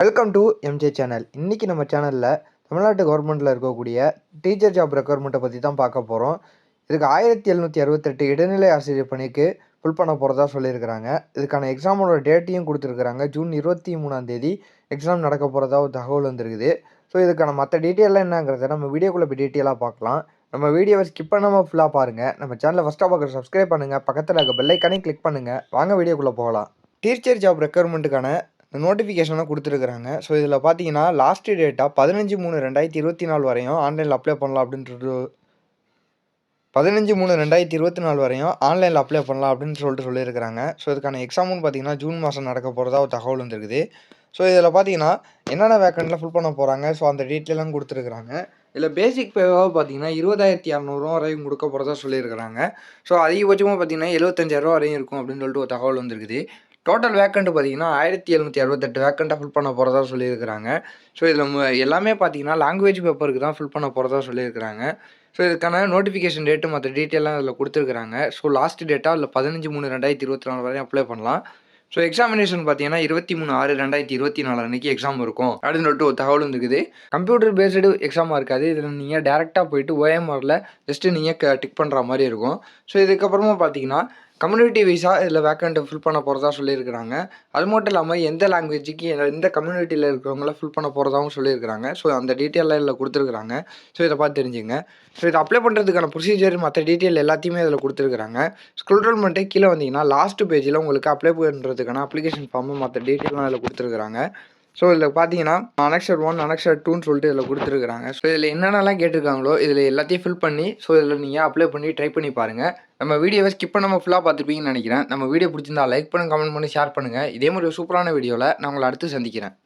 Welcome to MJ channel. இன்றைக்கி நம்ம சேனலில் தமிழ்நாட்டு கவர்மெண்ட்டில் இருக்கக்கூடிய டீச்சர் ஜாப் ரெக்யர்மெண்ட்டை பற்றி தான் பார்க்க போகிறோம். இதுக்கு 1768 இடைநிலை ஆசிரியர் பணிக்கு ஃபுல் பண்ண போகிறதா சொல்லியிருக்கிறாங்க. இதுக்கான எக்ஸாமோட டேட்டையும் கொடுத்துருக்குறாங்க. ஜூன் 23 எக்ஸாம் நடக்க போகிறதா ஒரு தகவல் வந்துருக்குது. ஸோ இதுக்கான மற்ற டீட்டெயிலாம் என்னங்கிறத நம்ம வீடியோக்குள்ளே போய் டீட்டெயிலாக பார்க்கலாம். நம்ம வீடியோவை ஸ்கிப் பண்ணாமல் ஃபுல்லாக பாருங்கள். நம்ம சேனலை ஃபஸ்ட்டாக பார்க்குற சப்ஸ்கிரைப் பண்ணுங்கள், பக்கத்தில் இருக்க பெல் ஐக்கானையும் கிளிக் பண்ணுங்கள். வாங்க வீடியோக்குள்ளே போகலாம். டீச்சர் ஜாப் ரெக்யர்மெண்ட்டுக்கான நோட்டிஃபிகேஷனாக கொடுத்துருக்குறாங்க. ஸோ இதில் பார்த்தீங்கன்னா லாஸ்ட் டேட்டாக 15/3/2024 வரையும் ஆன்லைனில் அப்ளை பண்ணலாம் அப்படின்றது 15/3/2024 வரையும் ஆன்லைனில் அப்ளை பண்ணலாம் அப்படின்னு சொல்லியிருக்கிறாங்க. ஸோ இதுக்கான எக்ஸாமுன்னு பார்த்தீங்கன்னா ஜூன் மாதம் நடக்க போகிறதா ஒரு தகவல் வந்துருக்குது. ஸோ இதில் பார்த்தீங்கன்னா என்னென்ன வேக்கண்ட்டில் ஃபுல் பண்ண போகிறாங்க, ஸோ அந்த டீட்டெயிலாம் கொடுத்துருக்குறாங்க. இதில் பேசிக் பேவாக பார்த்தீங்கன்னா 20,200 வரையும் கொடுக்க போகிறதா சொல்லியிருக்கிறாங்க. ஸோ அதிகபட்சமாக பார்த்தீங்கன்னா 75,000 வரையும் இருக்கும் அப்படின்னு சொல்லிட்டு ஒரு தகவல் வந்துருக்குது. டோட்டல் வேக்கண்ட் பார்த்தீங்கன்னா 1768 வேக்கண்ட்டாக ஃபில் பண்ண போகிறதா சொல்லியிருக்கிறாங்க. ஸோ இதில் எல்லாமே பார்த்தீங்கன்னா லாங்குவேஜ் பேப்பருக்கு தான் ஃபில் பண்ண போகிறதா சொல்லியிருக்கிறாங்க. ஸோ இதுக்கான நோட்டிஃபிகேஷன் டேட்டு மற்ற டீட்டெயிலாம் இதில் கொடுத்துருக்குறாங்க. ஸோ லாஸ்ட் டேட்டாக இல்லை 15/3/2024 வரையும் அப்ளை பண்ணலாம். ஸோ எக்ஸாமினேஷன் பார்த்தீங்கன்னா 23/6/2024 அன்றைக்கி எக்ஸாம் இருக்கும் அப்படின்னு சொல்லிட்டு ஒரு தகவல் இருக்குது. கம்ப்யூட்டர் பேஸ்டு எக்ஸாமாக இருக்காது. இதில் நீங்கள் டேரெக்டாக போயிட்டு OMRல ஜஸ்ட்டு நீங்கள் டிக் பண்ணுற மாதிரி இருக்கும். ஸோ இதுக்கப்புறமா பார்த்தீங்கன்னா கம்யூனிட்டி வைஸாக இதில் வேக்கண்ட்டை ஃபில் பண்ண போகிறதா சொல்லியிருக்கிறாங்க. அது மட்டும் இல்லாமல் எந்த லாங்குவேஜுக்கு எந்த கம்யூனிட்டியில் இருக்கிறவங்கள ஃபில் பண்ண போகிறதாகவும் சொல்லியிருக்கிறாங்க. ஸோ அந்த டீட்டெயிலாம் இதில் கொடுத்துருக்குறாங்க. ஸோ இதை பார்த்து தெரிஞ்சுங்க. ஸோ இதை அப்ளை பண்ணுறதுக்கான ப்ரொசீஜர் மற்ற டீட்டெயில் எல்லாத்தையுமே இதில் கொடுத்துருக்குறாங்க. ஸ்க்ரோல் பண்ணிட்டு கீழே வந்தீங்கன்னா லாஸ்ட் பேஜில் உங்களுக்கு அப்ளை பண்ணுறதுக்கான அப்ளிகேஷன் ஃபார்மு மற்ற டீட்டெயிலாம் இதில் கொடுத்துருக்குறாங்க. ஸோ இதில் பார்த்தீங்கன்னா அனெக்சர் 1 அனெக்சர் 2ன்னு சொல்லிட்டு இதில் கொடுத்துருக்குறாங்க. ஸோ இதில் என்னென்னலாம் கேட்டிருக்காங்களோ இதில் எல்லாத்தையும் ஃபில் பண்ணி ஸோ இதில் நீங்கள் அப்ளை பண்ணி ட்ரை பண்ணி பாருங்கள். நம்ம வீடியோவை ஸ்கிப் பண்ணாமல் ஃபுல்லாக பார்த்துருப்பீங்கன்னு நினைக்கிறேன். நம்ம வீடியோ பிடிச்சிருந்தா லைக் பண்ணுங்கள், கமெண்ட் பண்ணி ஷேர் பண்ணுங்கள். இதே மாதிரி ஒரு சூப்பரான வீடியோவில் நான் உங்களை அடுத்து சந்திக்கிறேன்.